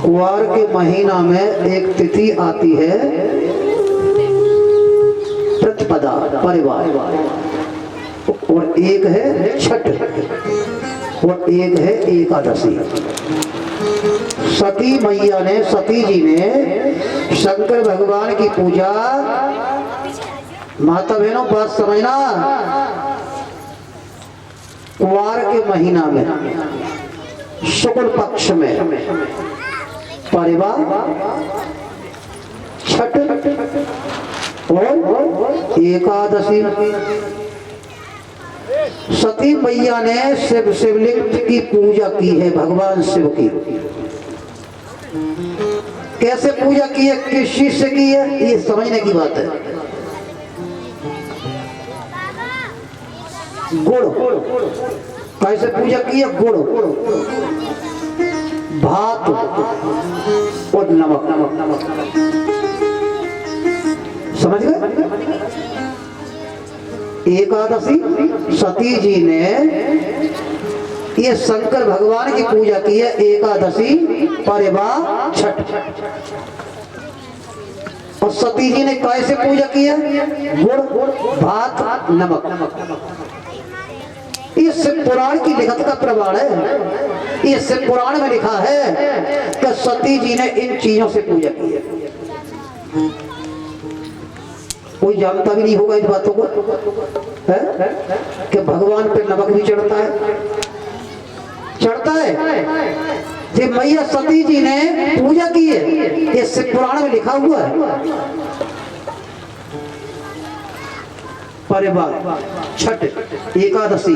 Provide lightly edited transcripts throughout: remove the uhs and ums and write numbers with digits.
कुवार के महीना में एक तिथि आती है प्रतिपदा परिवार, और एक है छठ और एक है एकादशी। सती मैया ने, सती जी ने शंकर भगवान की पूजा, माता बहनों बात समझना, कुवार के महीना में शुक्ल पक्ष में परिवार, छठ और एकादशी। सती मैया ने शिवलिंग की पूजा की है, भगवान शिव की। कैसे पूजा की है, किस चीज से की है, ये समझने की बात है। गुड़, कैसे पूजा की है, गुड़, भात और नमक। समझ गए। एकादशी सती जी ने ये शंकर भगवान की पूजा की है, एकादशी परिवार छठ। और सती जी ने कैसे पूजा की है, गुड़ भात नमक। ये शिव पुराण की लिखत का प्रमाण है। ये शिव पुराण में लिखा है कि सती जी ने इन चीजों से पूजा की है। कोई जानता भी नहीं होगा इस बातों को है कि भगवान पे नमक भी चढ़ता है, चढ़ता है। जब मैया सती जी ने पूजा की है, ये शिव पुराण में लिखा हुआ है। परिवार छठ एकादशी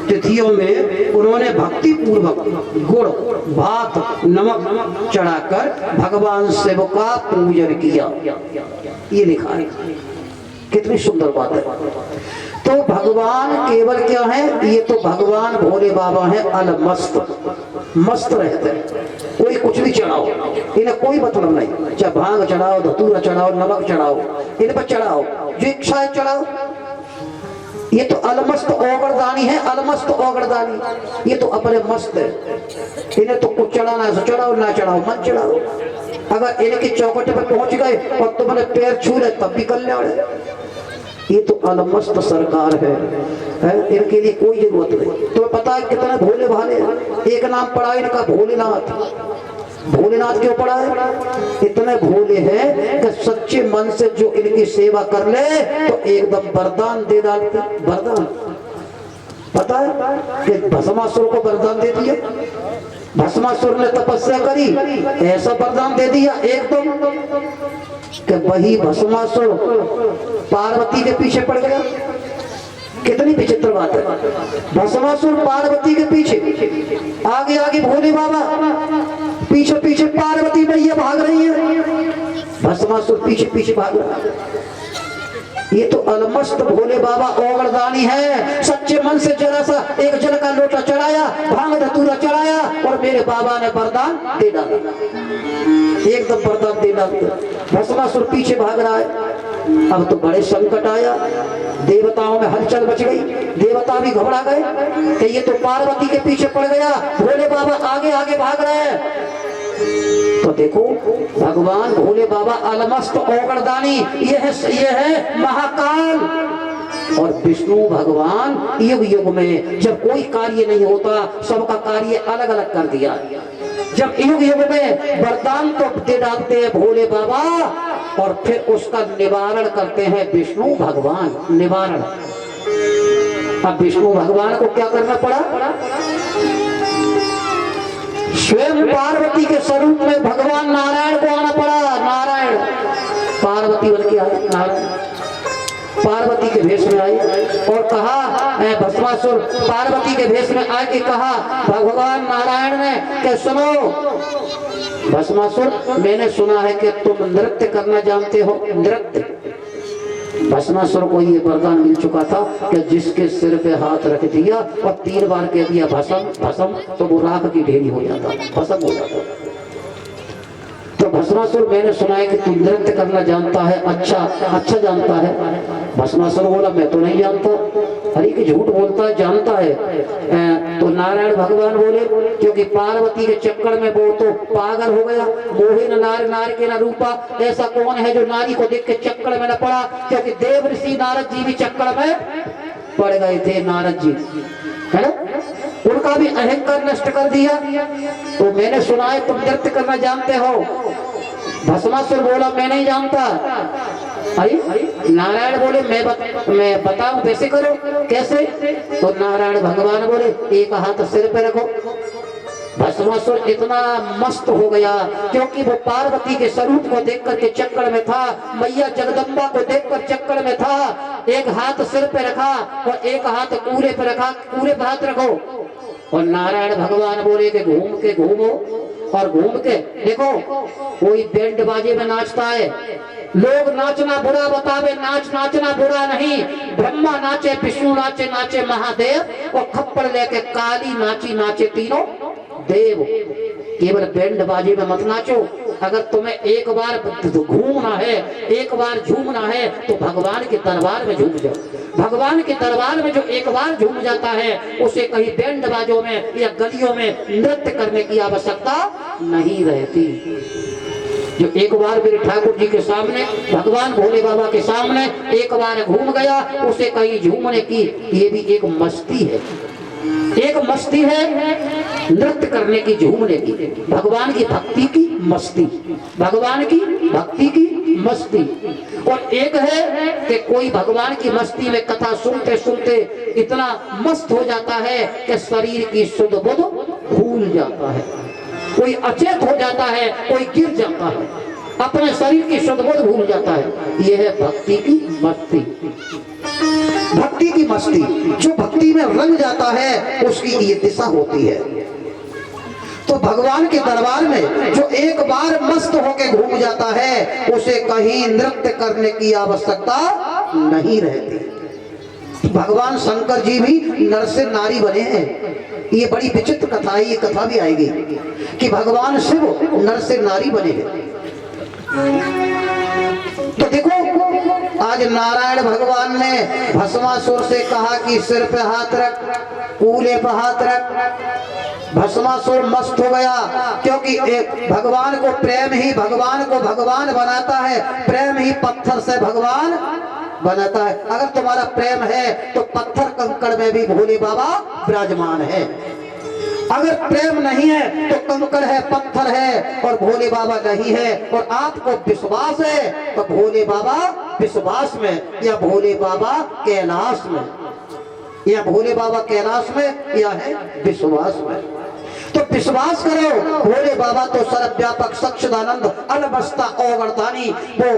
तिथियों में उन्होंने भक्ति पूर्वक गुड़ भात नमक चढ़ाकर भगवान शिव का पूजन किया, ये लिखा है। कितनी सुंदर बात है। तो भगवान केवल क्या है, ये तो भगवान भोले बाबा है अलमस्त, मस्त रहते हैं। कोई कुछ भी चढ़ाओ, इन्हें कोई मतलब नहीं, चाहे भांग चढ़ाओ, धतूरा चढ़ाओ, नमक चढ़ाओ, इन पर चढ़ाओ, जो इच्छा है चढ़ाओ। ये तो अलमस्त ओगरदानी है, अलमस्त ओगरदानी। ये तो अपने मस्त है, इन्हें तो कुछ चढ़ाना है चढ़ाओ, ना चढ़ाओ मत चढ़ाओ। अगर इनकी चौकट पे पहुंच गए और तुमने पैर छू रहे तब भी कल्याण है। ये तो अलमस्त सरकार है, इनके लिए कोई जरूरत नहीं। तुम्हें पता है कितने भोले भाले हैं। एक नाम पड़ा इनका भोलेनाथ। भोलेनाथ क्यों पड़ा है, इतने भोले हैं कि सच्चे मन से जो इनकी सेवा कर ले तो एकदम वरदान दे डालते। वरदान पता है कि भस्मासुर को वरदान दे दिया। भस्मासुर ने तपस्या करी, ऐसा वरदान दे दिया एकदम कि वही भस्मासुर पार्वती के पीछे पड़ गया। कितनी विचित्र बात है। भस्मासुर पार्वती के पीछे, आगे आगे भोले बाबा, पीछे पीछे पार्वती मैया भाग रही है, भस्मासुर पीछे पीछे भाग रहा है। ये तो अलमस्त भोले बाबा ओगरदानी है। सच्चे मन से जरा सा एक जल का लोटा चढ़ाया, भांग धतूरा चढ़ाया और मेरे बाबा ने वरदान दे डाला, एकदम वरदान दे डाला। भस्मासुर पीछे भाग रहा है। अब तो बड़े संकट आया, देवताओं में हलचल मच गई। देवता भी घबरा गए कि ये तो पार्वती के पीछे पड़ गया, भोले बाबा आगे आगे भाग रहे हैं। तो देखो भगवान भोले बाबा अलमस्त ओगरदानी, ये है महाकाल। और विष्णु भगवान युग युग में जब कोई कार्य नहीं होता, सबका कार्य अलग अलग कर दिया। जब युग युग में वरदान तो दे डालते हैं भोले बाबा और फिर उसका निवारण करते हैं विष्णु भगवान। निवारण, अब विष्णु भगवान को क्या करना पड़ा, स्वयं पार्वती के स्वरूप में भगवान नारायण को आना पड़ा। नारायण पार्वती बन के आए, नारायण पार्वती के भेष में आए और कहा, भस्मासुर पार्वती के भेष में आके कहा भगवान नारायण ने कि सुनो भस्मासुर, मैंने सुना है कि तुम नृत्य करना जानते हो। नृत्य, भस्मासुर को ये वरदान मिल चुका था कि जिसके सिर पे हाथ रख दिया और 3 बार कह दिया भस्म भस्म, तो वो राख की ढेरी हो जाता, भस्म हो जाता। तो भस्मासुर, मैंने सुना है कि तू नृत्य करना जानता है, अच्छा जानता है। भस्मासुर बोला मैं तो नहीं जानता। अरे कि झूठ बोलता है, जानता है। तो नारायण भगवान बोले क्योंकि पार्वती के चक्कर में वो तो पागल हो गया। मोहे न नार नार के न रूपा, ऐसा कौन है जो नारी को देख के चक्कर में न पड़ा? क्योंकि देव ऋषि नारद जी भी चक्कर में पड़ गए थे। नारद जी है ना, उनका भी अहंकार नष्ट कर दिया। तो मैंने सुना है तुम नृत्य करना जानते हो। भस्मासुर बोला मैं नहीं जानता। अरे नारायण बोले मैं बताऊं कैसे करो, कैसे? तो नारायण भगवान बोले एक हाथ सिर पे रखो। भस्मासुर इतना मस्त हो गया क्योंकि वो पार्वती के स्वरूप को देख करके चक्कर में था, मैया जगदम्बा को देखकर चक्कर में था। एक हाथ सिर पे रखा और एक हाथ कूल्हे पे रखा, कूल्हे पे हाथ रखो। और नारायण भगवान बोले कि घूम के घूमो, और घूम के देखो कोई बैंड बाजे में नाचता है। लोग नाचना बुरा बतावे, नाचना बुरा नहीं। ब्रह्मा नाचे, विष्णु नाचे, नाचे महादेव, और खप्पड़ लेके काली नाची, नाचे तीनों देव। केवल बैंड बाजे में मत नाचो। अगर तुम्हें एक बार घूमना है, एक बार झूमना है, तो भगवान के दरबार में झूम जाओ। भगवान के दरबार में जो एक बार झूम जाता है उसे कहीं बैंड बाजों में या गलियों में नृत्य करने की आवश्यकता नहीं रहती। जो एक बार मेरे ठाकुर जी के सामने, भगवान भोले बाबा के सामने एक बार घूम गया, उसे कहीं झूमने की ये भी एक मस्ती है। एक मस्ती है नृत्य करने की, झूमने की, भगवान की भक्ति की मस्ती, भगवान की भक्ति की मस्ती। और एक है कि कोई भगवान की मस्ती में कथा सुनते सुनते इतना मस्त हो जाता है कि शरीर की सुध बुध भूल जाता है। कोई अचेत हो जाता है, कोई गिर जाता है, अपने शरीर की सुध बुध भूल जाता है। यह है भक्ति की मस्ती। भक्ति की मस्ती, जो भक्ति में रंग जाता है उसकी ये दिशा होती है। तो भगवान के दरबार में जो एक बार मस्त होके घूम जाता है उसे कहीं नृत्य करने की आवश्यकता नहीं रहती। भगवान शंकर जी भी नर से नारी बने हैं। ये बड़ी विचित्र कथा है, ये कथा भी आएगी कि भगवान शिव नर से नारी बने हैं। तो देखो आज नारायण भगवान ने भस्मासुर से कहा कि सिर पे हाथ रख, कूल्हे पे हाथ रख। भस्मासुर मस्त हो गया क्योंकि भगवान को प्रेम ही भगवान को भगवान बनाता है। प्रेम ही पत्थर से भगवान बनाता है। अगर तुम्हारा प्रेम है तो पत्थर कंकड़ में भी भोले बाबा विराजमान है। अगर प्रेम नहीं है तो कंकड़ है, पत्थर है, और भोले बाबा नहीं है। और आपको विश्वास है तो भोले बाबा विश्वास में, या भोले बाबा कैलाश में, या भोले बाबा कैलाश में, या है विश्वास में। तो विश्वास करो भोले बाबा तो सर्वव्यापक सच्चिदानंद अलबस्ता औगरदानी, वो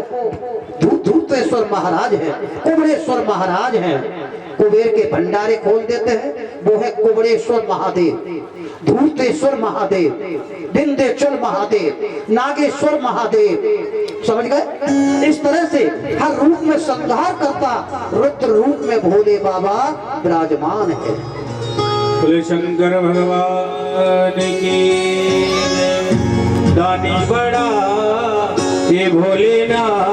धूतेश्वर महाराज है, कुबड़ेश्वर महाराज है। कुबेर के भंडारे खोल देते हैं, वो है कुबड़ेश्वर महादेव, धूतेश्वर महादेव, विंध्यचल महादेव, नागेश्वर महादेव। समझ गए? इस तरह से हर रूप में संहार करता रुद्र रूप में भोले बाबा विराजमान है। बोले शंकर भगवान की दानी बड़ा ये भोलेनाथ।